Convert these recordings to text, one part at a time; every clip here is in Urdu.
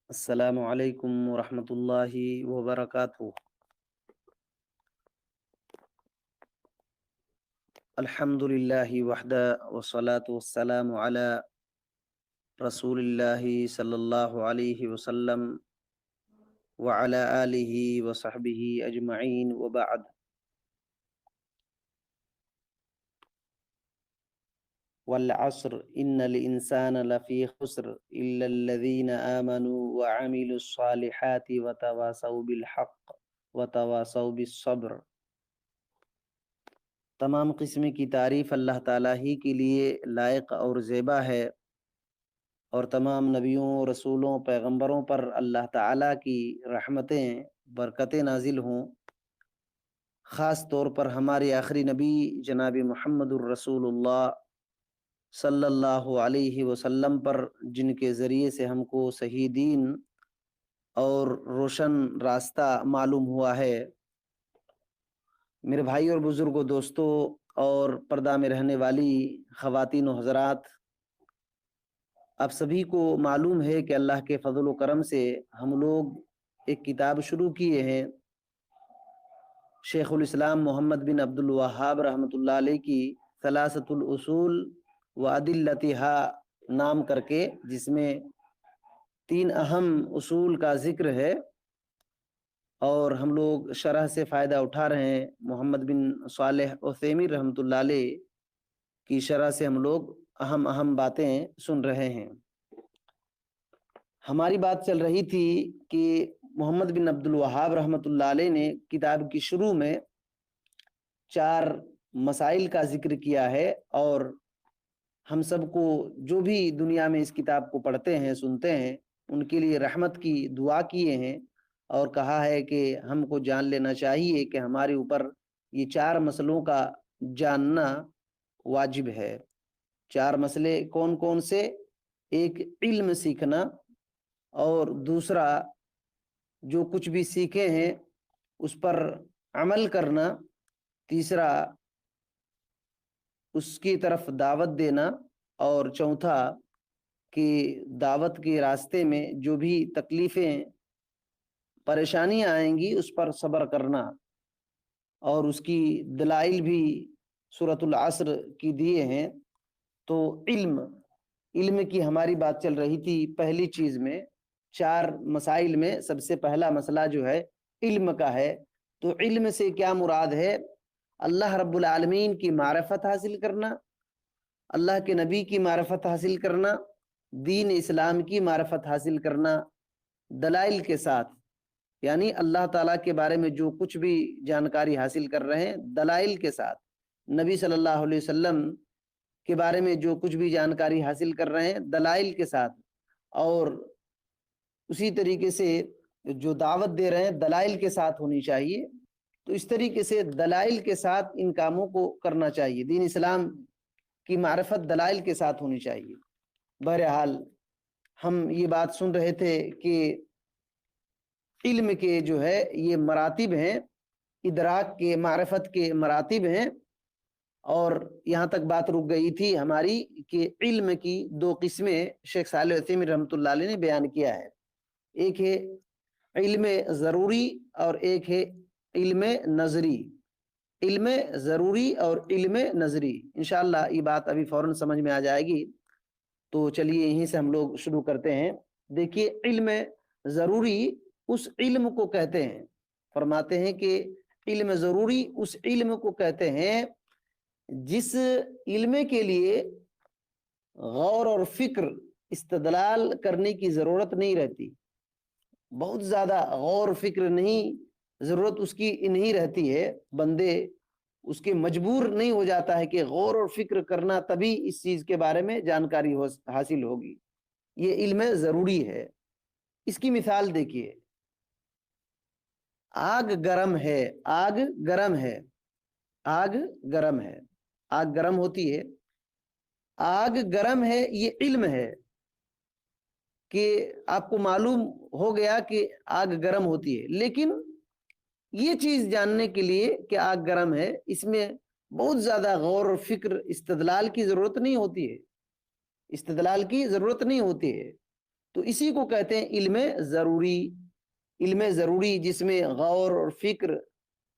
السلام علیکم ورحمۃ اللہ وبرکاتہ۔ الحمد للہ وحدہ والصلاة والسلام علی رسول اللہ صلی اللہ علیہ وسلم وعلی آلہ وصحبہ اجمعین وبعد۔ والعصر ان الانسان لفی خسر الا الذین آمنوا وعملوا الصالحات وتواصوا بالحق وتواصوا بالصبر۔ تمام قسم کی تعریف اللہ تعالیٰ ہی کے لیے لائق اور زیبا ہے، اور تمام نبیوں، رسولوں، پیغمبروں پر اللہ تعالیٰ کی رحمتیں، برکتیں نازل ہوں۔ خاص طور پر ہمارے آخری نبی جناب محمد الرسول اللہ صلی اللہ علیہ وسلم پر، جن کے ذریعے سے ہم کو صحیح دین اور روشن راستہ معلوم ہوا ہے۔ میرے بھائی اور بزرگوں، دوستوں اور پردہ میں رہنے والی خواتین و حضرات، آپ سبھی کو معلوم ہے کہ اللہ کے فضل و کرم سے ہم لوگ ایک کتاب شروع کیے ہیں، شیخ الاسلام محمد بن عبد الوہاب رحمۃ اللہ علیہ کی ثلاثۃ الاصول و ادلتها نام کر کے، جس میں 3 اہم اصول کا ذکر ہے، اور ہم لوگ شرح سے فائدہ اٹھا رہے ہیں۔ محمد بن صالح عثیمین رحمۃ اللہ علیہ کی شرح سے ہم لوگ اہم باتیں سن رہے ہیں۔ ہماری بات چل رہی تھی کہ محمد بن عبد الوہاب رحمۃ اللہ علیہ نے کتاب کی شروع میں 4 مسائل کا ذکر کیا ہے، اور ہم سب کو جو بھی دنیا میں اس کتاب کو پڑھتے ہیں، سنتے ہیں، ان کے لیے رحمت کی دعا کیے ہیں، اور کہا ہے کہ ہم کو جان لینا چاہیے کہ ہمارے اوپر یہ 4 مسئلوں کا جاننا واجب ہے۔ 4 مسئلے کون کون سے؟ ایک، علم سیکھنا، اور دوسرا، جو کچھ بھی سیکھے ہیں اس پر عمل کرنا، تیسرا، اس کی طرف دعوت دینا، اور چوتھا کہ دعوت کے راستے میں جو بھی تکلیفیں، پریشانیاں آئیں گی اس پر صبر کرنا، اور اس کی دلائل بھی سورۃ العصر کی دیے ہیں۔ تو علم کی ہماری بات چل رہی تھی۔ پہلی چیز میں 4 مسائل میں سب سے پہلا مسئلہ جو ہے علم کا ہے۔ تو علم سے کیا مراد ہے؟ اللہ رب العالمین کی معرفت حاصل کرنا، اللہ کے نبی کی معرفت حاصل کرنا، دین اسلام کی معرفت حاصل کرنا دلائل کے ساتھ، یعنی اللہ تعالیٰ کے بارے میں جو کچھ بھی جانکاری حاصل کر رہے ہیں دلائل کے ساتھ، نبی صلی اللہ علیہ وسلم کے بارے میں جو کچھ بھی جانکاری حاصل کر رہے ہیں دلائل کے ساتھ، اور اسی طریقے سے جو دعوت دے رہے ہیں دلائل کے ساتھ ہونی چاہیے۔ تو اس طریقے سے دلائل کے ساتھ ان کاموں کو کرنا چاہیے، دین اسلام کی معرفت دلائل کے ساتھ ہونی چاہیے۔ بہرحال ہم یہ بات سن رہے تھے کہ علم کے جو ہے یہ مراتب ہیں، ادراک کے، معرفت کے مراتب ہیں، اور یہاں تک بات رک گئی تھی ہماری کہ علم کی 2 قسمیں شیخ صالح عثیمین رحمۃ اللہ علیہ نے بیان کیا ہے۔ ایک ہے علم ضروری اور ایک ہے علم نظری۔ علم ضروری اور علم نظری، انشاءاللہ یہ بات ابھی فوراً سمجھ میں آ جائے گی۔ تو چلیے یہیں سے ہم لوگ شروع کرتے ہیں۔ دیکھیے، علم ضروری اس علم کو کہتے ہیں، فرماتے ہیں کہ علم ضروری اس علم کو کہتے ہیں جس علم کے لیے غور اور فکر، استدلال کرنے کی ضرورت نہیں رہتی، بہت زیادہ غور و فکر نہیں، ضرورت اس کی نہیں رہتی ہے، بندے اس کے مجبور نہیں ہو جاتا ہے کہ غور اور فکر کرنا تبھی اس چیز کے بارے میں جانکاری حاصل ہوگی۔ یہ علم ضروری ہے۔ اس کی مثال دیکھیے، آگ گرم ہے، آگ گرم ہے، آگ گرم ہے، آگ گرم ہوتی ہے، آگ گرم ہے، یہ علم ہے کہ آپ کو معلوم ہو گیا کہ آگ گرم ہوتی ہے، لیکن یہ چیز جاننے کے لیے کہ آگ گرم ہے، اس میں بہت زیادہ غور و فکر، استدلال کی ضرورت نہیں ہوتی ہے، استدلال کی ضرورت نہیں ہوتی ہے۔ تو اسی کو کہتے ہیں علم ضروری. علم ضروری جس میں غور اور فکر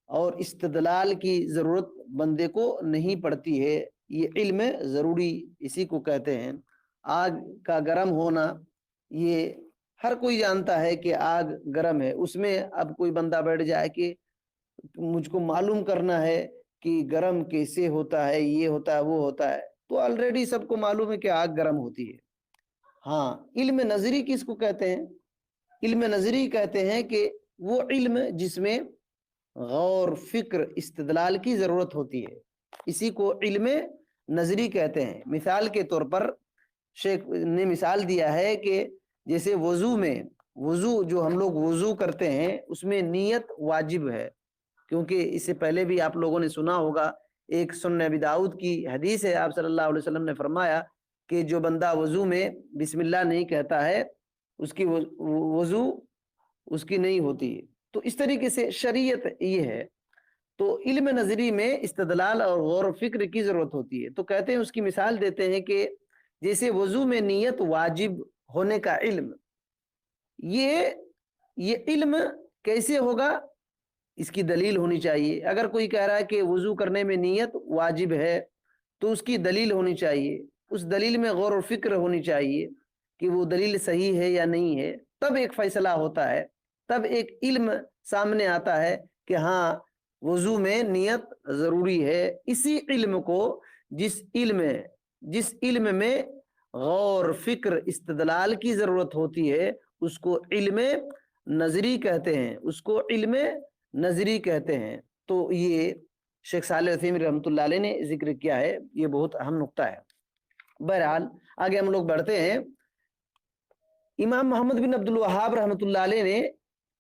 اور استدلال کی ضرورت بندے کو نہیں پڑتی ہے، یہ علم ضروری اسی کو کہتے ہیں. آگ کا گرم ہونا یہ ہر کوئی جانتا ہے کہ آگ گرم ہے، اس میں اب کوئی بندہ بیٹھ جائے کہ مجھ کو معلوم کرنا ہے کہ گرم کیسے ہوتا ہے، یہ ہوتا ہے وہ ہوتا ہے، تو آلریڈی سب کو معلوم ہے کہ آگ گرم ہوتی ہے. ہاں، علم نظری کس کو کہتے ہیں؟ علم نظری کہتے ہیں کہ وہ علم جس میں غور فکر استدلال کی ضرورت ہوتی ہے، اسی کو علم نظری کہتے ہیں. مثال کے طور پر شیخ نے مثال دیا ہے کہ جیسے وضو میں، وضو جو ہم لوگ وضو کرتے ہیں اس میں نیت واجب ہے، کیونکہ اس سے پہلے بھی آپ لوگوں نے سنا ہوگا، ایک سنن ابی داؤد کی حدیث ہے، آپ صلی اللہ علیہ وسلم نے فرمایا کہ جو بندہ وضو میں بسم اللہ نہیں کہتا ہے اس کی وضو اس کی نہیں ہوتی. تو اس طریقے سے شریعت یہ ہے. تو علم نظری میں استدلال اور غور و فکر کی ضرورت ہوتی ہے. تو کہتے ہیں، اس کی مثال دیتے ہیں کہ جیسے وضو میں نیت واجب ہونے کا علم، یہ علم کیسے ہوگا؟ اس کی دلیل ہونی چاہیے. اگر کوئی کہہ رہا ہے کہ وضو کرنے میں نیت واجب ہے تو اس کی دلیل ہونی چاہیے، اس دلیل میں غور و فکر ہونی چاہیے کہ وہ دلیل صحیح ہے یا نہیں ہے، تب ایک فیصلہ ہوتا ہے، تب ایک علم سامنے آتا ہے کہ ہاں وضو میں نیت ضروری ہے. اسی علم کو جس علم میں غور فکر استدلال کی ضرورت ہوتی ہے اس کو علم نظری کہتے ہیں، اس کو علم نظری کہتے ہیں. تو یہ شیخ صالح عثیمین رحمۃ اللہ علیہ نے ذکر کیا ہے، یہ بہت اہم نقطہ ہے. بہرحال آگے ہم لوگ بڑھتے ہیں. امام محمد بن عبد الوہاب رحمۃ اللہ علیہ نے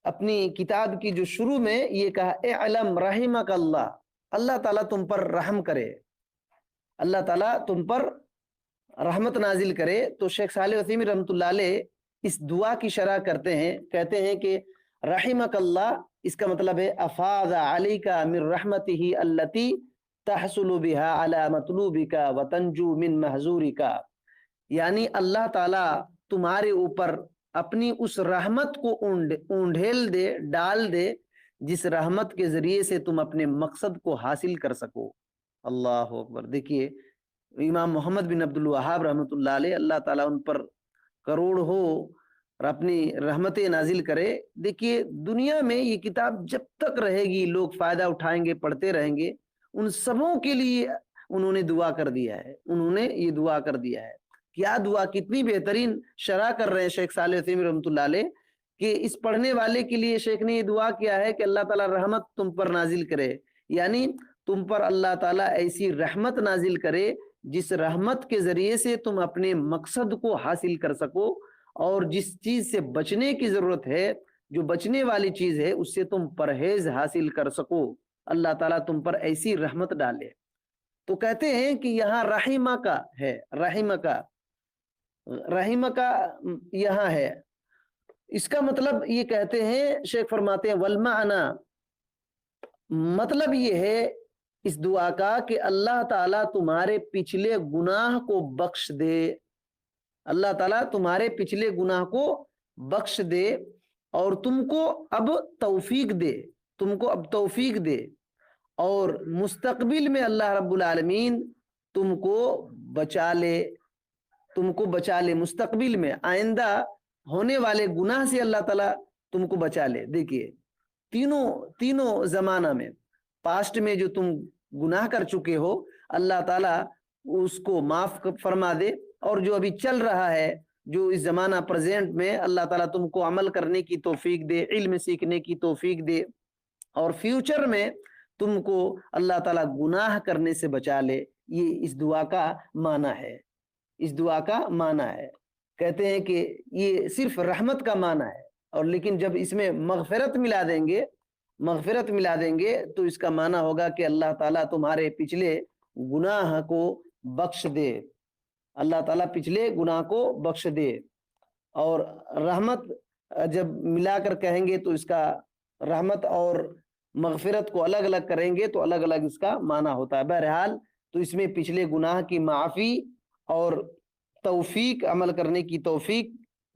اپنی کتاب کی جو شروع میں یہ کہا، اعلم رحمک اللہ، اللہ تعالیٰ تم پر رحم کرے، اللہ تعالیٰ تم پر رحمت نازل کرے. تو شیخ صالح عثیمین رحمۃ اللہ علیہ اس دعا کی شرح کرتے ہیں، کہتے ہیں کہ رحمک اللہ، اس کا مطلب ہے افاض علیک من رحمتہ التی تحصل بها علی مطلوبک وتنجو من محظورک، یعنی اللہ تعالیٰ تمہارے اوپر اپنی اس رحمت کو اونڈھیل دے، ڈال دے، جس رحمت کے ذریعے سے تم اپنے مقصد کو حاصل کر سکو. اللہ اکبر. دیکھیے امام محمد بن عبد الوہاب رحمۃ اللہ علیہ، اللہ تعالیٰ ان پر کروڑ ہو اور اپنی رحمتیں نازل کرے. دیکھیے دنیا میں یہ کتاب جب تک رہے گی لوگ فائدہ اٹھائیں گے، پڑھتے رہیں گے. ان سبوں کے لیے انہوں نے دعا کر دیا ہے، انہوں نے یہ دعا کر دیا ہے. کیا دعا، کتنی بہترین شرح کر رہے ہیں شیخ صالح عثیمین رحمۃ اللہ علیہ کہ اس پڑھنے والے کے لیے شیخ نے یہ دعا کیا ہے کہ اللہ تعالیٰ رحمت تم پر نازل کرے، یعنی تم پر اللہ تعالیٰ ایسی رحمت نازل کرے جس رحمت کے ذریعے سے تم اپنے مقصد کو حاصل کر سکو، اور جس چیز سے بچنے کی ضرورت ہے، جو بچنے والی چیز ہے، اس سے تم پرہیز حاصل کر سکو. اللہ تعالیٰ تم پر ایسی رحمت ڈالے. تو کہتے ہیں کہ یہاں رحمہ کا ہے، رحمہ کا یہاں ہے. اس کا مطلب یہ کہتے ہیں، شیخ فرماتے ہیں والمعنی، مطلب یہ ہے اس دعا کا کہ اللہ تعالیٰ تمہارے پچھلے گناہ کو بخش دے، اللہ تعالیٰ تمہارے پچھلے گناہ کو بخش دے اور تم کو اب توفیق دے، اور مستقبل میں اللہ رب العالمین تم کو بچا لے، مستقبل میں آئندہ ہونے والے گناہ سے اللہ تعالیٰ تم کو بچا لے. دیکھیے تینوں زمانہ میں، پاسٹ میں جو تم گناہ کر چکے ہو اللہ تعالیٰ اس کو معاف فرما دے، اور جو ابھی چل رہا ہے، جو اس زمانہ پریزنٹ میں، اللہ تعالیٰ تم کو عمل کرنے کی توفیق دے، علم سیکھنے کی توفیق دے، اور فیوچر میں تم کو اللہ تعالیٰ گناہ کرنے سے بچا لے. یہ اس دعا کا معنی ہے، اس دعا کا معنی ہے. کہتے ہیں کہ یہ صرف رحمت کا معنی ہے، اور لیکن جب اس میں مغفرت ملا دیں گے تو اس کا معنی ہوگا کہ اللہ تعالیٰ تمہارے پچھلے گناہ کو بخش دے، اللہ تعالیٰ پچھلے گناہ کو بخش دے. اور رحمت جب ملا کر کہیں گے تو اس کا رحمت اور مغفرت کو الگ الگ کریں گے تو الگ الگ اس کا معنی ہوتا ہے. بہرحال تو اس میں پچھلے گناہ کی معافی اور توفیق، عمل کرنے کی توفیق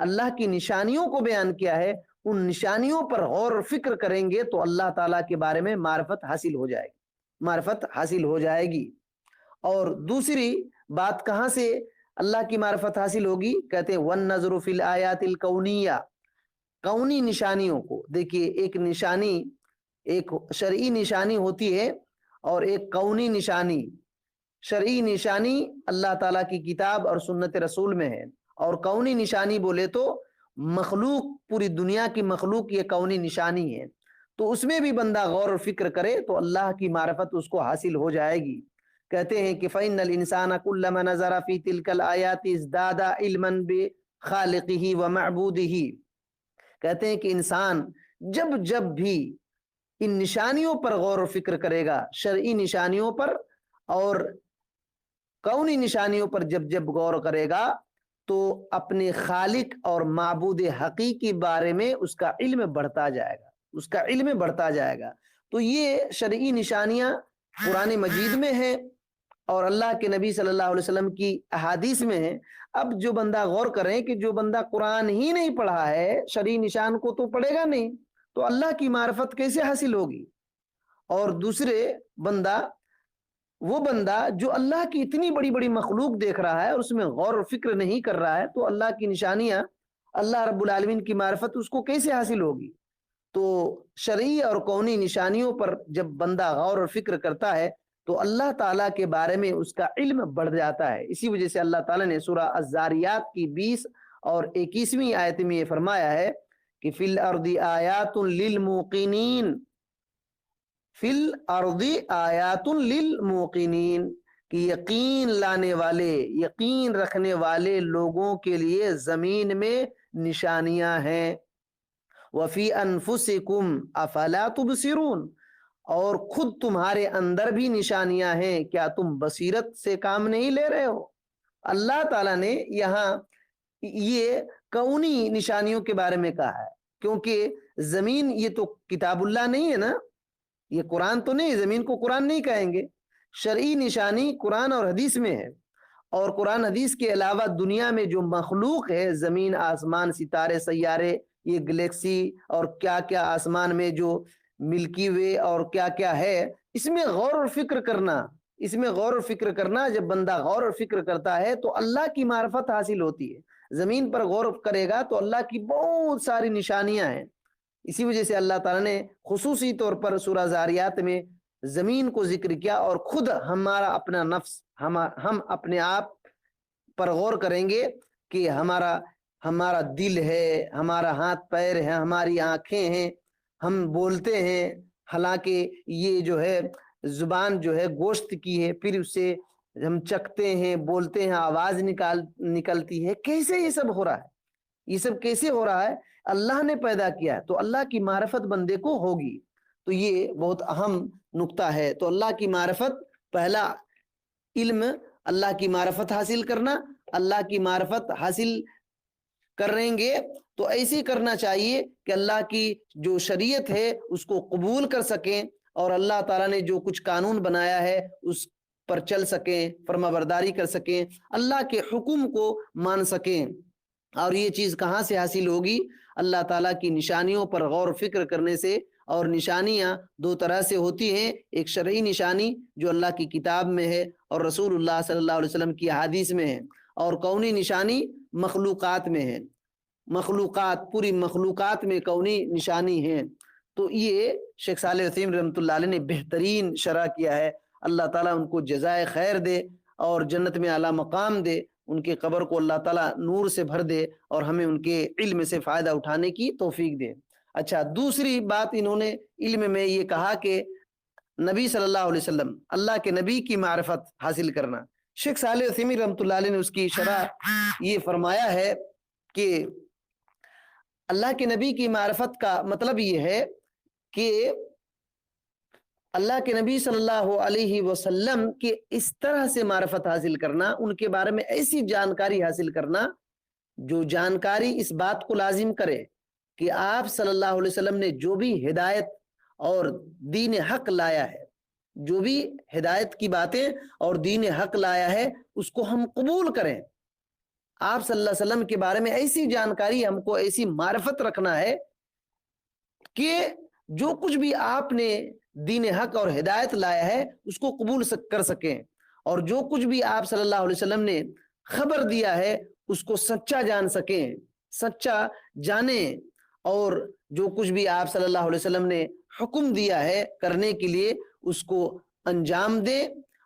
اللہ کی نشانیوں کو بیان کیا ہے، ان نشانیوں پر غور و فکر کریں گے تو اللہ تعالیٰ کے بارے میں معرفت حاصل ہو جائے گی، معرفت حاصل ہو جائے گی۔ اور دوسری بات کہاں سے اللہ کی معرفت حاصل ہوگی؟ کہتے ہیں وَالنَّظْرُ فِي الْآيَاتِ الْكَوْنِيَّةِ، کونی نشانیوں کو دیکھیے، ایک نشانی، ایک شرعی نشانی ہوتی ہے اور ایک کونی نشانی۔ شرعی نشانی اللہ تعالیٰ کی کتاب اور سنت رسول میں ہے، اور کونی نشانی بولے تو مخلوق، پوری دنیا کی مخلوق یہ کونی نشانی ہے، تو اس میں بھی بندہ غور و فکر کرے تو اللہ کی معرفت اس کو حاصل ہو جائے گی۔ کہتے ہیں کہ فَإِنَّ الْإِنسَانَ كُلَّمَا نَظَرَ فِي تِلْكَ الْآيَاتِ ازْدَادَ عِلْمًا بِخَالِقِهِ وَمَعْبُودِهِ۔ کہتے ہیں کہ انسان جب بھی ان نشانیوں پر غور و فکر کرے گا، شرعی نشانیوں پر اور کونی نشانیوں پر جب غور کرے گا تو اپنے خالق اور معبود حقیقی بارے میں اس کا علم بڑھتا جائے گا، اس کا علم بڑھتا جائے گا۔ تو یہ شرعی نشانیاں قرآن مجید میں ہیں اور اللہ کے نبی صلی اللہ علیہ وسلم کی احادیث میں ہیں۔ اب جو بندہ غور کریں کہ جو بندہ قرآن ہی نہیں پڑھا ہے، شرعی نشان کو تو پڑھے گا نہیں، تو اللہ کی معرفت کیسے حاصل ہوگی؟ اور دوسرے وہ بندہ جو اللہ کی اتنی بڑی بڑی مخلوق دیکھ رہا ہے اور اس میں غور و فکر نہیں کر رہا ہے، تو اللہ کی نشانیاں، اللہ رب العالمین کی معرفت اس کو کیسے حاصل ہوگی؟ تو شرعی اور کونی نشانیوں پر جب بندہ غور و فکر کرتا ہے تو اللہ تعالیٰ کے بارے میں اس کا علم بڑھ جاتا ہے۔ اسی وجہ سے اللہ تعالیٰ نے سورہ الذاریات کی 20 اور 21ویں آیت میں یہ فرمایا ہے کہ فی الارض آیات للموقنین، فی الارض آیات للموقنین، کہ یقین لانے والے، یقین رکھنے والے لوگوں کے لیے زمین میں نشانیاں ہیں۔ وفی انفسکم افلا تبصرون، اور خود تمہارے اندر بھی نشانیاں ہیں، کیا تم بصیرت سے کام نہیں لے رہے ہو؟ اللہ تعالیٰ نے یہاں یہ کونی نشانیوں کے بارے میں کہا ہے، کیونکہ زمین یہ تو کتاب اللہ نہیں ہے نا، یہ قرآن تو نہیں، زمین کو قرآن نہیں کہیں گے۔ شرعی نشانی قرآن اور حدیث میں ہے، اور قرآن حدیث کے علاوہ دنیا میں جو مخلوق ہے، زمین، آسمان، ستارے، سیارے، یہ گلیکسی اور کیا کیا آسمان میں جو ملکی وے اور کیا کیا ہے، اس میں غور و فکر کرنا، اس میں غور و فکر کرنا، جب بندہ غور و فکر کرتا ہے تو اللہ کی معرفت حاصل ہوتی ہے۔ زمین پر غور کرے گا تو اللہ کی بہت ساری نشانیاں ہیں۔ اسی وجہ سے اللہ تعالیٰ نے خصوصی طور پر سورہ زاریات میں زمین کو ذکر کیا، اور خود ہمارا اپنا نفس، ہم اپنے آپ پر غور کریں گے کہ ہمارا دل ہے، ہمارا ہاتھ پیر ہے، ہماری آنکھیں ہیں، ہم بولتے ہیں، حالانکہ یہ جو ہے زبان جو ہے گوشت کی ہے، پھر اسے ہم چکھتے ہیں، بولتے ہیں، آواز نکلتی ہے۔ کیسے یہ سب ہو رہا ہے؟ یہ سب کیسے ہو رہا ہے؟ اللہ نے پیدا کیا ہے، تو اللہ کی معرفت بندے کو ہوگی۔ تو یہ بہت اہم نقطہ ہے۔ تو اللہ کی معرفت، پہلا علم، اللہ کی معرفت حاصل کرنا۔ اللہ کی معرفت حاصل کریں گے تو ایسے کرنا چاہیے کہ اللہ کی جو شریعت ہے اس کو قبول کر سکیں، اور اللہ تعالیٰ نے جو کچھ قانون بنایا ہے اس پر چل سکیں، فرما برداری کر سکیں، اللہ کے حکم کو مان سکیں۔ اور یہ چیز کہاں سے حاصل ہوگی؟ اللہ تعالیٰ کی نشانیوں پر غور و فکر کرنے سے۔ اور نشانیاں دو طرح سے ہوتی ہیں، ایک شرعی نشانی جو اللہ کی کتاب میں ہے اور رسول اللہ صلی اللہ علیہ وسلم کی احادیث میں ہے، اور کونی نشانی مخلوقات میں ہے، مخلوقات، پوری مخلوقات میں کونی نشانی ہے۔ تو یہ شیخ صالح عثیمین رحمۃ اللہ علیہ نے بہترین شرح کیا ہے۔ اللہ تعالیٰ ان کو جزائے خیر دے اور جنت میں اعلیٰ مقام دے، ان کے قبر کو اللہ تعالیٰ نور سے بھر دے، اور ہمیں ان کے علم سے فائدہ اٹھانے کی توفیق دے۔ اچھا، دوسری بات انہوں نے علم میں یہ کہا کہ نبی صلی اللہ علیہ وسلم، اللہ کے نبی کی معرفت حاصل کرنا۔ شیخ صالح عثیمین رحمۃ اللہ علیہ نے اس کی شرح یہ فرمایا ہے کہ اللہ کے نبی کی معرفت کا مطلب یہ ہے کہ اللہ کے نبی صلی اللہ علیہ وسلم کے اس طرح سے معرفت حاصل کرنا، ان کے بارے میں ایسی جانکاری حاصل کرنا جو جانکاری اس بات کو لازم کرے کہ آپ صلی اللہ علیہ وسلم نے جو بھی ہدایت اور دین حق لایا ہے، جو بھی ہدایت کی باتیں اور دین حق لایا ہے، اس کو ہم قبول کریں۔ آپ صلی اللہ علیہ وسلم کے بارے میں ایسی جانکاری، ہم کو ایسی معرفت رکھنا ہے کہ جو کچھ بھی آپ نے دین حق اور ہدایت لایا ہے اس کو قبول کر سکیں، اور جو کچھ بھی آپ صلی اللہ علیہ وسلم نے خبر دیا ہے اس کو سچا جان سکیں، سچا جانیں، اور جو کچھ بھی آپ صلی اللہ علیہ وسلم نے حکم دیا ہے کرنے کے لیے اس کو انجام دیں،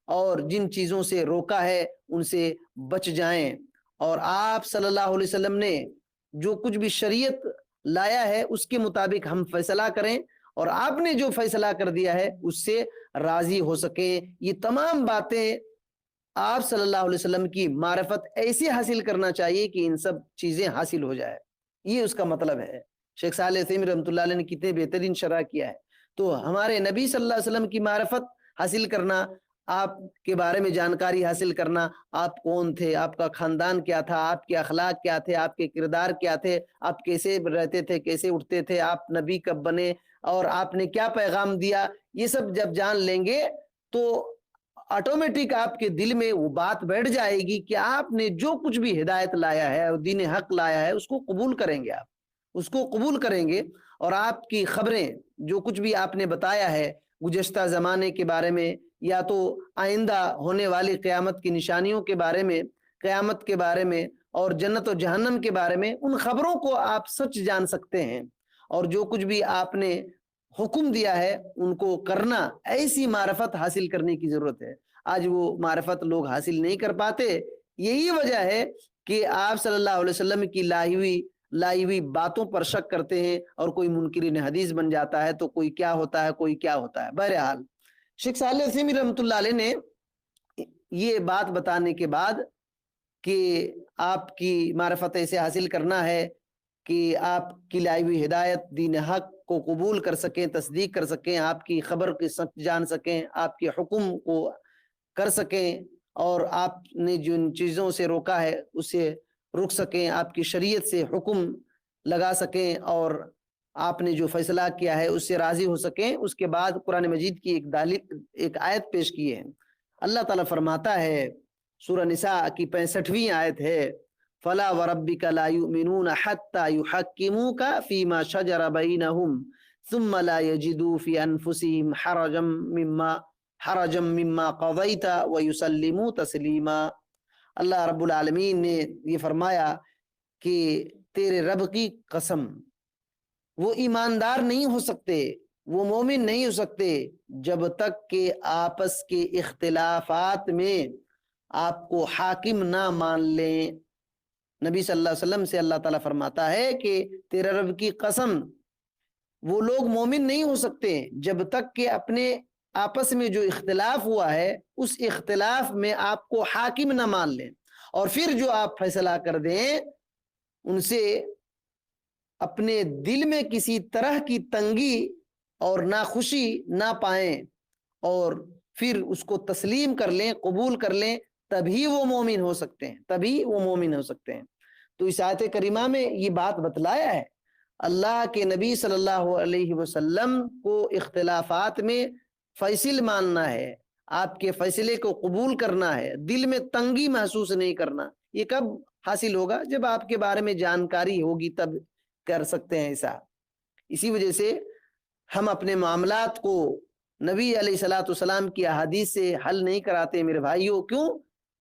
اور جن چیزوں سے روکا ہے ان سے بچ جائیں، اور آپ صلی اللہ علیہ وسلم نے جو کچھ بھی شریعت لایا ہے اس کے مطابق ہم فیصلہ کریں، اور آپ نے جو فیصلہ کر دیا ہے اس سے راضی ہو سکیں۔ یہ تمام باتیں آپ صلی اللہ علیہ وسلم کی معرفت ایسے حاصل کرنا چاہیے کہ ان سب چیزیں حاصل ہو جائے، یہ اس کا مطلب ہے۔ شیخ صالح عثیمین رحمۃ اللہ علیہ نے کتنے بہترین شرح کیا ہے۔ تو ہمارے نبی صلی اللہ علیہ وسلم کی معرفت حاصل کرنا، آپ کے بارے میں جانکاری حاصل کرنا، آپ کون تھے، آپ کا خاندان کیا تھا، آپ کے اخلاق کیا تھے، آپ کے کردار کیا تھے، آپ کیسے رہتے تھے، کیسے اٹھتے تھے، آپ نبی کب بنے، اور آپ نے کیا پیغام دیا، یہ سب جب جان لیں گے تو آٹومیٹک آپ کے دل میں وہ بات بیٹھ جائے گی کہ آپ نے جو کچھ بھی ہدایت لایا ہے اور دین حق لایا ہے اس کو قبول کریں گے، آپ اس کو قبول کریں گے، اور آپ کی خبریں جو کچھ بھی آپ نے بتایا ہے گزشتہ زمانے کے بارے میں یا تو آئندہ ہونے والی قیامت کی نشانیوں کے بارے میں، قیامت کے بارے میں اور جنت و جہنم کے بارے میں، ان خبروں کو آپ سچ جان سکتے ہیں، اور جو کچھ بھی آپ نے حکم دیا ہے ان کو کرنا، ایسی معرفت حاصل کرنے کی ضرورت ہے۔ آج وہ معرفت لوگ حاصل نہیں کر پاتے، یہی وجہ ہے کہ آپ صلی اللہ علیہ وسلم کی لائی ہوئی باتوں پر شک کرتے ہیں، اور کوئی منکرین حدیث بن جاتا ہے تو کوئی کیا ہوتا ہے، کوئی کیا ہوتا ہے۔ بہرحال شیخ صالح عثیمین رحمۃ اللہ علیہ نے یہ بات بتانے کے بعد کہ آپ کی معرفت ایسے حاصل کرنا ہے کہ آپ کی لائی ہوئی ہدایت دین حق کو قبول کر سکیں، تصدیق کر سکیں، آپ کی خبر کی سچ جان سکیں، آپ کے حکم کو کر سکیں، اور آپ نے جن چیزوں سے روکا ہے اسے رک سکیں، آپ کی شریعت سے حکم لگا سکیں، اور آپ نے جو فیصلہ کیا ہے اس سے راضی ہو سکیں۔ اس کے بعد قرآن مجید کی ایک آیت پیش کی ہے۔ اللہ تعالیٰ فرماتا ہے، سورہ نساء کی 65ویں آیت ہے، فَلَا وَرَبِّكَ لَا يُؤْمِنُونَ حَتَّى يُحَكِّمُوكَ فِي مَا شَجَرَ بَيْنَهُمْ ثُمَّ لَا يَجِدُوا فِي أَنفُسِهِمْ حَرَجًا مِمَّا قَضَيْتَ وَيُسَلِّمُوا تَسْلِيمًا۔ اللہ رب العالمین نے یہ فرمایا کہ تیرے رب کی قسم، وہ ایماندار نہیں ہو سکتے، وہ مومن نہیں ہو سکتے جب تک کہ آپس کے اختلافات میں آپ کو حاکم نہ مان لیں۔ نبی صلی اللہ علیہ وسلم سے اللہ تعالیٰ فرماتا ہے کہ تیرے رب کی قسم، وہ لوگ مومن نہیں ہو سکتے جب تک کہ اپنے آپس میں جو اختلاف ہوا ہے اس اختلاف میں آپ کو حاکم نہ مان لیں، اور پھر جو آپ فیصلہ کر دیں ان سے اپنے دل میں کسی طرح کی تنگی اور ناخوشی نہ پائیں، اور پھر اس کو تسلیم کر لیں، قبول کر لیں، تبھی وہ مومن ہو سکتے ہیں، تبھی وہ مومن ہو سکتے ہیں۔ تو اس آیت کریمہ میں یہ بات بتلایا ہے، اللہ کے نبی صلی اللہ علیہ وسلم کو اختلافات میں فیصل ماننا ہے، آپ کے فیصلے کو قبول کرنا ہے، دل میں تنگی محسوس نہیں کرنا۔ یہ کب حاصل ہوگا؟ جب آپ کے بارے میں جانکاری ہوگی تب کر سکتے ہیں ایسا۔ اسی وجہ سے ہم اپنے معاملات کو نبی علیہ الصلوۃ والسلام کی احادیث سے حل نہیں کراتے میرے بھائیوں۔ کیوں؟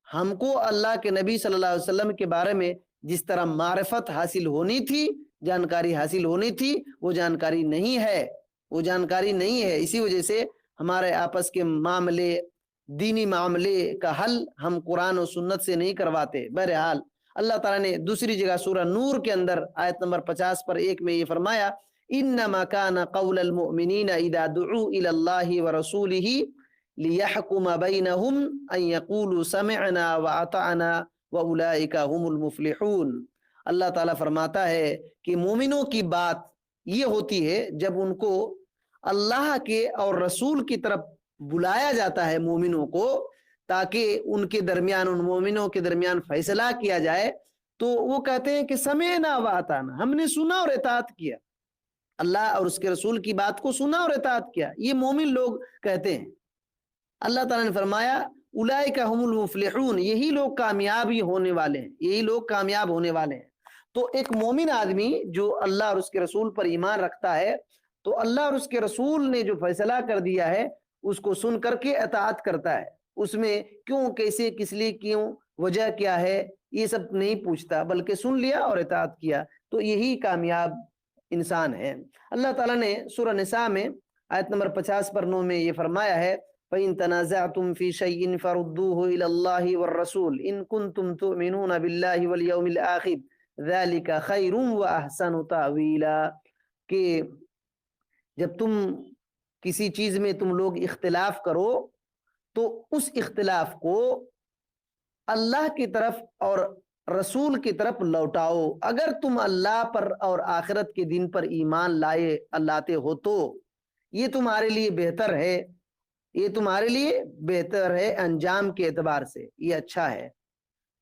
ہم کو اللہ کے نبی صلی اللہ علیہ وسلم کے بارے میں جس طرح معرفت حاصل ہونی تھی، جانکاری حاصل ہونی تھی، وہ جانکاری نہیں ہے، وہ جانکاری نہیں ہے۔ اسی وجہ سے ہمارے آپس کے معاملے، دینی معاملے کا حل ہم قرآن و سنت سے نہیں کرواتے۔ بہرحال اللہ تعالیٰ نے دوسری جگہ سورہ نور کے اندر آیت نمبر 50 میں یہ فرمایا، انما كان قول المؤمنین اذا دعوا الى اللہ ورسولہ لیحکم بینہم ان یقولوا سمعنا واطعنا واولئک هم المفلحون۔ اللہ تعالیٰ فرماتا ہے کہ مومنوں کی بات یہ ہوتی ہے جب ان کو اللہ کے اور رسول کی طرف بلایا جاتا ہے مومنوں کو، تاکہ ان کے درمیان، ان مومنوں کے درمیان فیصلہ کیا جائے، تو وہ کہتے ہیں کہ سمعنا واطعنا، ہم نے سنا اور اطاعت کیا، اللہ اور اس کے رسول کی بات کو سنا اور اطاعت کیا، یہ مومن لوگ کہتے ہیں۔ اللہ تعالیٰ نے فرمایا اولئک هم المفلحون، یہی لوگ کامیابی ہونے والے ہیں، یہی لوگ کامیاب ہونے والے ہیں۔ تو ایک مومن آدمی جو اللہ اور اس کے رسول پر ایمان رکھتا ہے تو اللہ اور اس کے رسول نے جو فیصلہ کر دیا ہے اس کو سن کر کے اطاعت کرتا ہے، اس میں کیوں، کیسے، کس لیے، کیوں، وجہ کیا ہے، یہ سب نہیں پوچھتا، بلکہ سن لیا اور اطاعت کیا، تو یہی کامیاب انسان ہے۔ اللہ تعالیٰ نے سورہ نساء میں آیت نمبر 50/9 میں یہ فرمایا ہے فَإِن تَنَازَعْتُمْ فِي شَيْءٍ فَرُدُّوهُ إِلَى اللَّهِ وَالرَّسُولِ إِن كُنتُمْ تُؤْمِنُونَ بِاللَّهِ وَالْيَوْمِ الْآخِرِ ذَلِكَ خَيْرٌ وَأَحْسَنُ تَأْوِيلًا، کہ جب تم کسی چیز میں تم لوگ اختلاف کرو تو اس اختلاف کو اللہ کی طرف اور رسول کی طرف لوٹاؤ، اگر تم اللہ پر اور آخرت کے دن پر ایمان لاتے ہو تو یہ تمہارے لیے بہتر ہے، یہ تمہارے لیے بہتر ہے، انجام کے اعتبار سے یہ اچھا ہے۔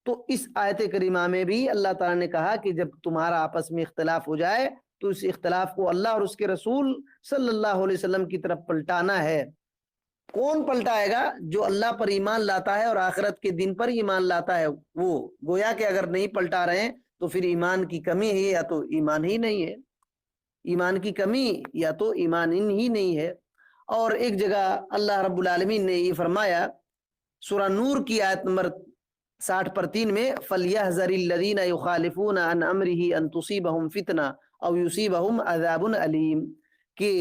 تو اس آیت کریمہ میں بھی اللہ تعالیٰ نے کہا کہ جب تمہارا آپس میں اختلاف ہو جائے تو اس اختلاف کو اللہ اور اس کے رسول صلی اللہ علیہ وسلم کی طرف پلٹانا ہے۔ کون پلٹائے گا؟ جو اللہ پر ایمان لاتا ہے اور آخرت کے دن پر ایمان لاتا ہے وہ، گویا کہ اگر نہیں پلٹا رہے ہیں تو پھر ایمان کی کمی ہے یا تو ایمان ہی نہیں ہے، ایمان کی کمی یا تو ایمان ہی نہیں ہے۔ اور ایک جگہ اللہ رب العالمین نے یہ فرمایا سورہ نور کی آیت نمبر 60/3 میں فَلْيَحْذَرِ الَّذِينَ يُخَالِفُونَ عَنْ أَمْرِهِ أَن تُصِيبَهُمْ فِتْنَةٌ أَوْ يُصِيبَهُمْ عَذَابٌ أَلِيمٌ، کہ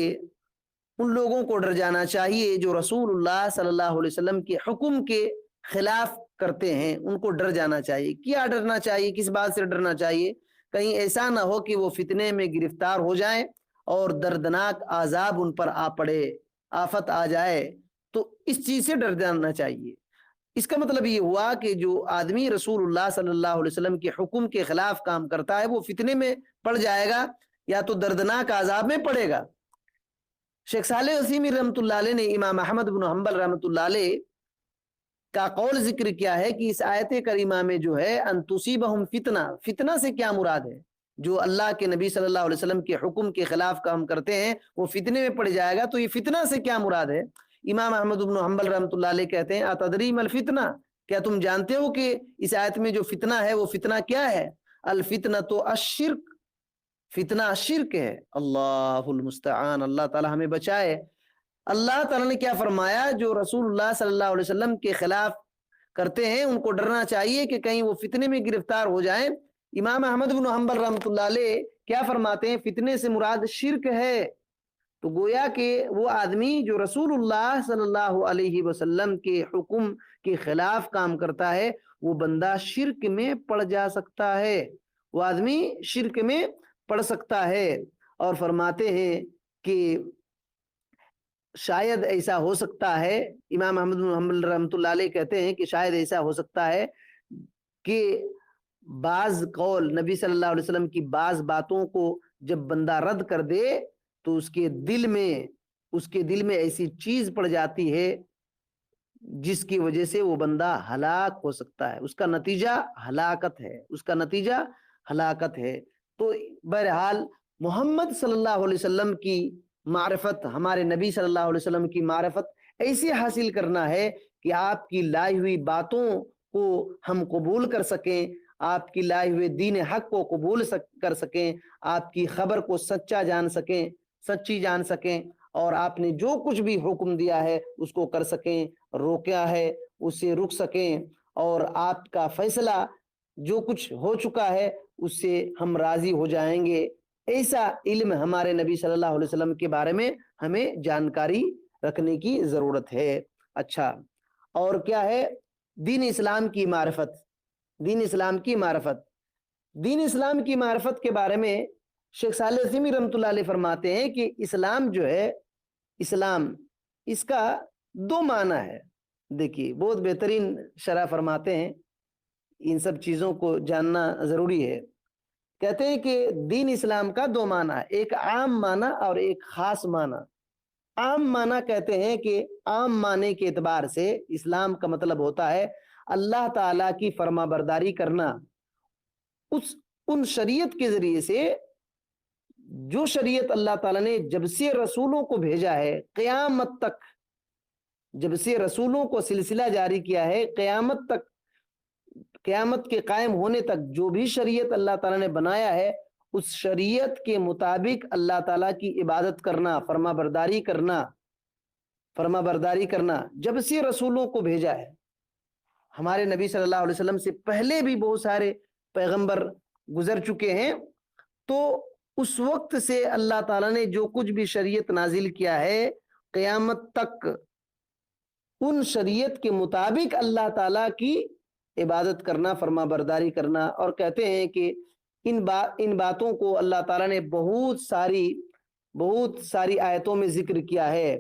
ان لوگوں کو ڈر جانا چاہیے جو رسول اللہ صلی اللہ علیہ وسلم کے حکم کے خلاف کرتے ہیں، ان کو ڈر جانا چاہیے۔ کیا ڈرنا چاہیے؟ کس بات سے ڈرنا چاہیے؟ کہیں ایسا نہ ہو کہ وہ فتنے میں گرفتار ہو جائیں اور دردناک عذاب ان پر آ پڑے، آفت آ جائے، تو اس چیز سے ڈر جانا چاہیے۔ اس کا مطلب یہ ہوا کہ جو آدمی رسول اللہ صلی اللہ علیہ وسلم کے حکم کے خلاف کام کرتا ہے وہ فتنے میں پڑ جائے گا یا تو دردناک عذاب میں پڑے گا۔ شیخ صالح عثیمی رحمۃ اللہ علیہ نے امام احمد بن حنبل رحمۃ اللہ علیہ کا قول ذکر کیا ہے کہ اس آیت کریمہ میں جو ہے ان تصیبہم فتنہ، فتنہ سے کیا مراد ہے؟ جو اللہ کے نبی صلی اللہ علیہ وسلم کے حکم کے خلاف کام کرتے ہیں وہ فتنے میں پڑ جائے گا، تو یہ فتنہ سے کیا مراد ہے؟ امام احمد بن حنبل رحمۃ اللہ علیہ کہتے ہیں اتدری ما الفتنہ، کیا تم جانتے ہو کہ اس آیت میں جو فتنہ ہے وہ فتنہ کیا ہے؟ الفتنہ تو الشرک، فتنہ شرک ہے۔ اللہ المستعان، اللہ تعالی ہمیں بچائے۔ اللہ تعالیٰ نے کیا فرمایا؟ جو رسول اللہ صلی اللہ علیہ وسلم کے خلاف کرتے ہیں ان کو ڈرنا چاہیے کہ کہیں وہ فتنے میں گرفتار ہو جائیں۔ امام احمد بن حنبل رحمۃ اللہ علیہ کیا فرماتے ہیں؟ فتنے سے مراد شرک ہے۔ تو گویا کہ وہ آدمی جو رسول اللہ صلی اللہ علیہ وسلم کے حکم کے خلاف کام کرتا ہے وہ بندہ شرک میں پڑ جا سکتا ہے، وہ آدمی شرک میں پڑھ سکتا ہے۔ اور فرماتے ہیں کہ شاید ایسا ہو سکتا ہے، امام احمد بن حنبل رحمۃ اللہ علیہ کہتے ہیں کہ شاید ایسا ہو سکتا ہے کہ بعض قول نبی صلی اللہ علیہ وسلم کی بعض باتوں کو جب بندہ رد کر دے تو اس کے دل میں ایسی چیز پڑ جاتی ہے جس کی وجہ سے وہ بندہ ہلاک ہو سکتا ہے، اس کا نتیجہ ہلاکت ہے، اس کا نتیجہ ہلاکت ہے۔ تو بہرحال محمد صلی اللہ علیہ وسلم کی معرفت، ہمارے نبی صلی اللہ علیہ وسلم کی معرفت ایسے حاصل کرنا ہے کہ آپ کی لائی ہوئی باتوں کو ہم قبول کر سکیں، آپ کی لائے ہوئے دین حق کو قبول کر سکیں، آپ کی خبر کو سچا جان سکیں، سچی جان سکیں، اور آپ نے جو کچھ بھی حکم دیا ہے اس کو کر سکیں، روکا ہے اسے رک سکیں، اور آپ کا فیصلہ جو کچھ ہو چکا ہے اس سے ہم راضی ہو جائیں گے۔ ایسا علم ہمارے نبی صلی اللہ علیہ وسلم کے بارے میں ہمیں جانکاری رکھنے کی ضرورت ہے۔ اچھا، اور کیا ہے؟ دین اسلام کی معرفت، دین اسلام کی معرفت، دین اسلام کی معرفت کے بارے میں شیخ صالح عثیمی رحمۃ اللہ علیہ فرماتے ہیں کہ اسلام جو ہے، اسلام اس کا دو معنی ہے۔ دیکھیے بہت بہترین شرح فرماتے ہیں، ان سب چیزوں کو جاننا ضروری ہے۔ کہتے ہیں کہ دین اسلام کا دو معنی ہے، ایک عام معنی اور ایک خاص معنی۔ عام معنی کہتے ہیں کہ عام معنی کے اعتبار سے اسلام کا مطلب ہوتا ہے اللہ تعالیٰ کی فرما برداری کرنا، ان شریعت کے ذریعے سے جو شریعت اللہ تعالیٰ نے جب سے رسولوں کو بھیجا ہے قیامت تک جب سے رسولوں کو سلسلہ جاری کیا ہے قیامت تک، قیامت کے قائم ہونے تک جو بھی شریعت اللہ تعالیٰ نے بنایا ہے اس شریعت کے مطابق اللہ تعالیٰ کی عبادت کرنا، فرما برداری کرنا، فرما برداری کرنا۔ جب سے رسولوں کو بھیجا ہے، ہمارے نبی صلی اللہ علیہ وسلم سے پہلے بھی بہت سارے پیغمبر گزر چکے ہیں، تو اس وقت سے اللہ تعالیٰ نے جو کچھ بھی شریعت نازل کیا ہے قیامت تک ان شریعت کے مطابق اللہ تعالیٰ کی عبادت کرنا، فرما برداری کرنا۔ اور کہتے ہیں کہ ان باتوں کو اللہ تعالیٰ نے بہت ساری آیتوں میں ذکر کیا ہے،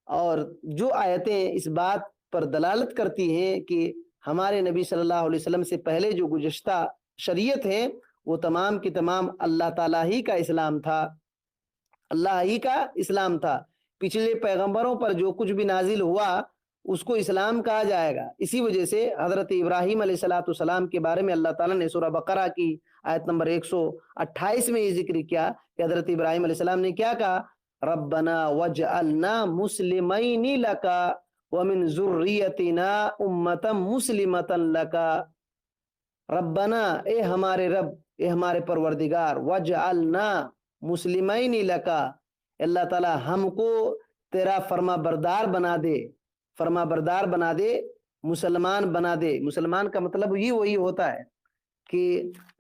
اور جو آیتیں اس بات پر دلالت کرتی ہیں کہ ہمارے نبی صلی اللہ علیہ وسلم سے پہلے جو گزشتہ شریعت ہے وہ تمام کی تمام اللہ تعالیٰ ہی کا اسلام تھا، اللہ ہی کا اسلام تھا۔ پچھلے پیغمبروں پر جو کچھ بھی نازل ہوا اس کو اسلام کہا جائے گا۔ اسی وجہ سے حضرت ابراہیم علیہ السلام کے بارے میں اللہ تعالیٰ نے سورہ بقرہ کی آیت نمبر 128 میں یہ ذکر کیا کہ حضرت ابراہیم علیہ السلام نے کیا کہا، ربنا وجعلنا مسلمین لکا ومن ذریتنا امتا مسلمتا لکا۔ ربنا، اے ہمارے رب، اے ہمارے پروردگار، وجعلنا مسلمین لکا، اللہ تعالیٰ ہم کو تیرا فرما بردار بنا دے، فرما بردار بنا دے، مسلمان بنا دے۔ مسلمان کا مطلب یہ وہی ہوتا ہے کہ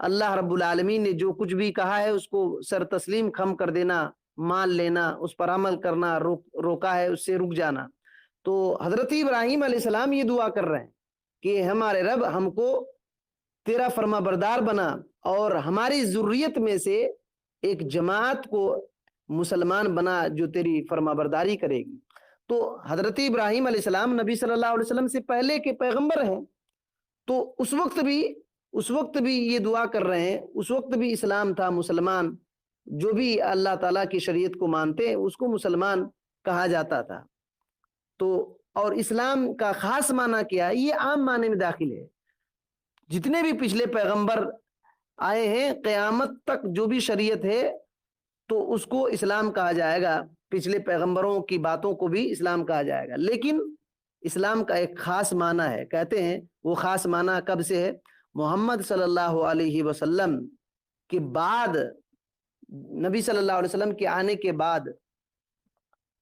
اللہ رب العالمین نے جو کچھ بھی کہا ہے اس کو سر تسلیم خم کر دینا، مان لینا، اس پر عمل کرنا، روکا ہے اس سے رک جانا۔ تو حضرت ابراہیم علیہ السلام یہ دعا کر رہے ہیں کہ ہمارے رب ہم کو تیرا فرما بردار بنا اور ہماری ذریت میں سے ایک جماعت کو مسلمان بنا جو تیری فرما برداری کرے گی۔ تو حضرت ابراہیم علیہ السلام نبی صلی اللہ علیہ وسلم سے پہلے کے پیغمبر ہیں، تو اس وقت بھی یہ دعا کر رہے ہیں، اس وقت بھی اسلام تھا، مسلمان جو بھی اللہ تعالیٰ کی شریعت کو مانتے ہیں اس کو مسلمان کہا جاتا تھا۔ تو اور اسلام کا خاص معنی کیا ہے، یہ عام معنی میں داخل ہے۔ جتنے بھی پچھلے پیغمبر آئے ہیں قیامت تک جو بھی شریعت ہے تو اس کو اسلام کہا جائے گا، پچھلے پیغمبروں کی باتوں کو بھی اسلام کہا جائے گا۔ لیکن اسلام کا ایک خاص معنی ہے، کہتے ہیں وہ خاص معنی کب سے ہے، محمد صلی اللہ علیہ وسلم کے بعد، نبی صلی اللہ علیہ وسلم کے آنے کے بعد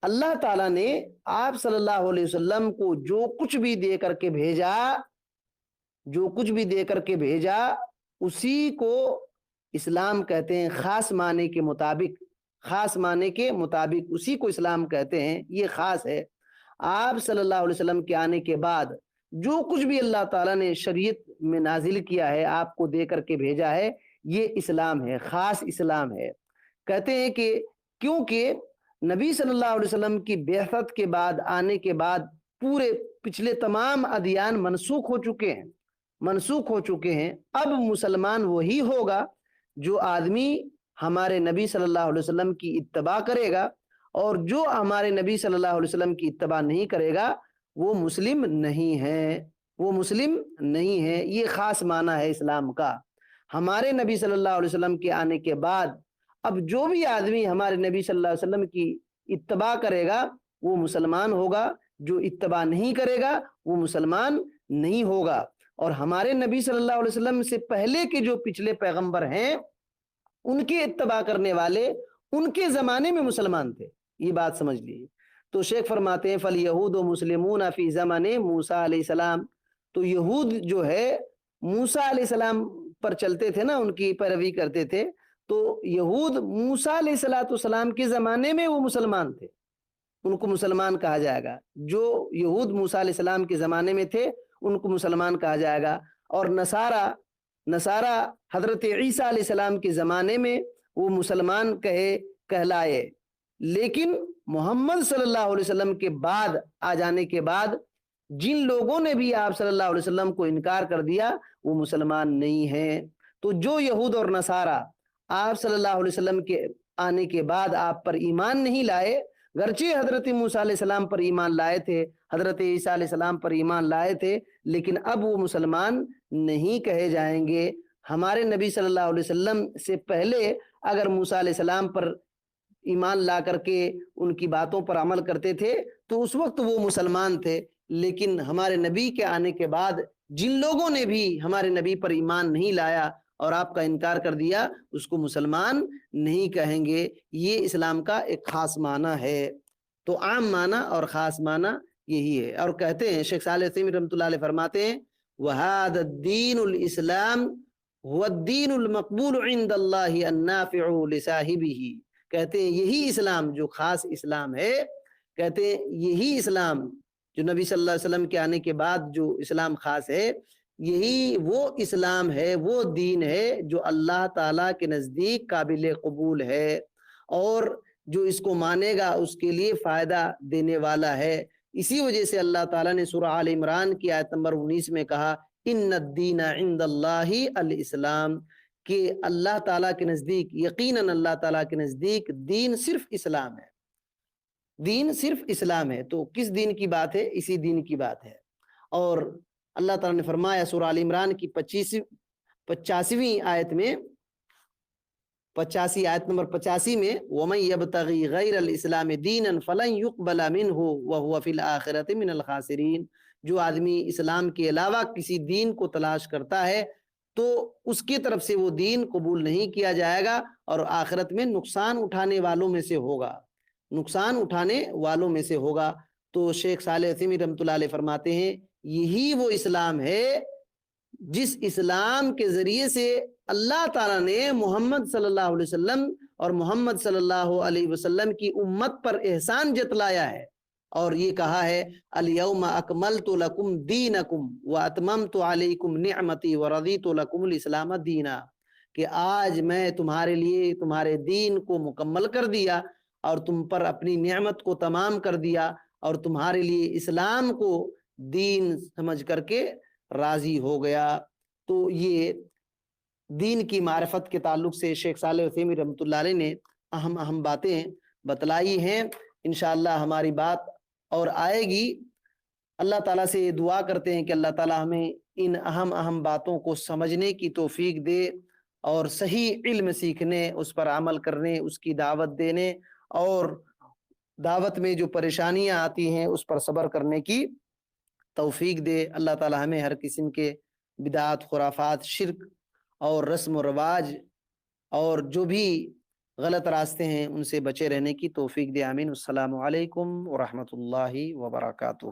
اللہ تعالیٰ نے آپ صلی اللہ علیہ وسلم کو جو کچھ بھی دے کر کے بھیجا، جو کچھ بھی دے کر کے بھیجا اسی کو اسلام کہتے ہیں۔ خاص معنی کے مطابق، خاص معنی کے مطابق اسی کو اسلام کہتے ہیں، یہ خاص ہے۔ آپ صلی اللہ علیہ وسلم کے آنے کے بعد جو کچھ بھی اللہ تعالیٰ نے شریعت میں نازل کیا ہے، آپ کو دے کر کے بھیجا ہے، یہ اسلام ہے، خاص اسلام ہے۔ کہتے ہیں کہ کیونکہ نبی صلی اللہ علیہ وسلم کی بعثت کے بعد، آنے کے بعد پورے پچھلے تمام ادیان منسوخ ہو چکے ہیں۔ اب مسلمان وہی ہوگا جو آدمی ہمارے نبی صلی اللہ علیہ وسلم کی اتباع کرے گا، اور جو ہمارے نبی صلی اللہ علیہ وسلم کی اتباع نہیں کرے گا وہ مسلم نہیں ہے، وہ مسلم نہیں ہے۔ یہ خاص معنی ہے اسلام کا۔ ہمارے نبی صلی اللہ علیہ وسلم کے آنے کے بعد اب جو بھی آدمی ہمارے نبی صلی اللہ علیہ وسلم کی اتباع کرے گا وہ مسلمان ہوگا، جو اتباع نہیں کرے گا وہ مسلمان نہیں ہوگا۔ اور ہمارے نبی صلی اللہ علیہ وسلم سے پہلے کے جو پچھلے پیغمبر ہیں ان کے اتباع کرنے والے ان کے زمانے میں مسلمان تھے، یہ بات سمجھ لیجیے۔ تو شیخ فرماتے ہیں فَالْيَهُودُ مُسْلِمُونَ فِي زَمَنِ موسیٰ علیہ السلام، تو یہود جو ہے موسیٰ علیہ السلام پر چلتے تھے نا، ان کی پیروی کرتے تھے، تو یہود موسیٰ علیہ السلام کے زمانے میں وہ مسلمان تھے، ان کو مسلمان کہا جائے گا۔ جو یہود موسیٰ علیہ السلام کے زمانے میں تھے ان کو مسلمان کہا جائے گا۔ اور نصارہ حضرت عیسیٰ علیہ السلام کے زمانے میں وہ مسلمان کہلائے، لیکن محمد صلی اللہ علیہ وسلم کے بعد آ جانے کے بعد جن لوگوں نے بھی آپ صلی اللہ علیہ وسلم کو انکار کر دیا وہ مسلمان نہیں ہیں۔ تو جو یہود اور نصارہ آپ صلی اللہ علیہ وسلم کے آنے کے بعد آپ پر ایمان نہیں لائے، گرچہ حضرت موسیٰ علیہ السلام پر ایمان لائے تھے، حضرت عیسیٰ علیہ السلام پر ایمان لائے تھے، لیکن اب وہ مسلمان نہیں کہے جائیں گے۔ ہمارے نبی صلی اللہ علیہ وسلم سے پہلے اگر موسیٰ علیہ السلام پر ایمان لا کر کے ان کی باتوں پر عمل کرتے تھے تو اس وقت وہ مسلمان تھے، لیکن ہمارے نبی کے آنے کے بعد جن لوگوں نے بھی ہمارے نبی پر ایمان نہیں لایا اور آپ کا انکار کر دیا، اس کو مسلمان نہیں کہیں گے۔ یہ اسلام کا ایک خاص معنی ہے۔ تو عام معنی اور خاص معنی یہی ہے۔ اور کہتے ہیں شیخ صالح عثیمین رحمۃ اللہ علیہ فرماتے ہیں وَهَذَا الدِّينُ الْإِسْلَامُ هُوَ الدِّينُ الْمَقْبُولُ عِنْدَ اللَّهِ النَّافِعُ لِصَاحِبِهِ، کہتے ہیں یہی اسلام جو خاص اسلام ہے، کہتے ہیں یہی اسلام جو نبی صلی اللہ علیہ وسلم کے آنے کے بعد جو اسلام خاص ہے، یہی وہ اسلام ہے، وہ دین ہے جو اللہ تعالیٰ کے نزدیک قابل قبول ہے، اور جو اس کو مانے گا اس کے لیے فائدہ دینے والا ہے۔ اسی وجہ سے اللہ تعالیٰ نے سورہ آل عمران کی آیت نمبر 19 میں کہا ان الدین عند اللہ الاسلام، کہ اللہ تعالیٰ کے نزدیک، یقیناً اللہ تعالیٰ کے نزدیک دین صرف اسلام ہے، دین صرف اسلام ہے۔ تو کس دین کی بات ہے؟ اسی دین کی بات ہے۔ اور اللہ تعالیٰ نے فرمایا سورہ آل عمران کی 85ویں آیت میں، 85 نمبر 85 میں وَمَن يَبْتَغِي غَيْرَ الْإِسْلَامِ دِينًا فَلَن يُقْبَلَ مِنْهُ وَهُوَ فِي الْآخِرَةِ مِنَ الْخَاسِرِينَ، جو آدمی اسلام کے علاوہ کسی دین کو تلاش کرتا ہے تو اس کی طرف سے وہ دین قبول نہیں کیا جائے گا اور آخرت میں نقصان اٹھانے والوں میں سے ہوگا، نقصان اٹھانے والوں میں سے ہوگا۔ تو شیخ صالح عثیمین رحمۃ اللہ علیہ فرماتے ہیں یہی وہ اسلام ہے جس اسلام کے ذریعے سے اللہ تعالیٰ نے محمد صلی اللہ علیہ وسلم اور محمد صلی اللہ علیہ وسلم کی امت پر احسان جتلایا ہے، اور یہ کہا ہے الیوم اکملت لکم دینکم واتممت علیکم نعمتی ورضیت لکم الاسلام دینا، کہ آج میں تمہارے لیے تمہارے دین کو مکمل کر دیا اور تم پر اپنی نعمت کو تمام کر دیا اور تمہارے لیے اسلام کو دین سمجھ کر کے راضی ہو گیا۔ تو یہ دین کی معرفت کے تعلق سے شیخ صالح عثیمین رحمۃ اللہ علیہ نے اہم باتیں بتلائی ہیں۔ انشاءاللہ ہماری بات اور آئے گی۔ اللہ تعالیٰ سے دعا کرتے ہیں کہ اللہ تعالیٰ ہمیں ان اہم باتوں کو سمجھنے کی توفیق دے اور صحیح علم سیکھنے، اس پر عمل کرنے، اس کی دعوت دینے، اور دعوت میں جو پریشانیاں آتی ہیں اس پر صبر کرنے کی توفیق دے۔ اللہ تعالیٰ ہمیں ہر قسم کے بدعات، خرافات، شرک اور رسم و رواج اور جو بھی غلط راستے ہیں ان سے بچے رہنے کی توفیق دے۔ آمین۔ السلام علیکم ورحمۃ اللہ وبرکاتہ۔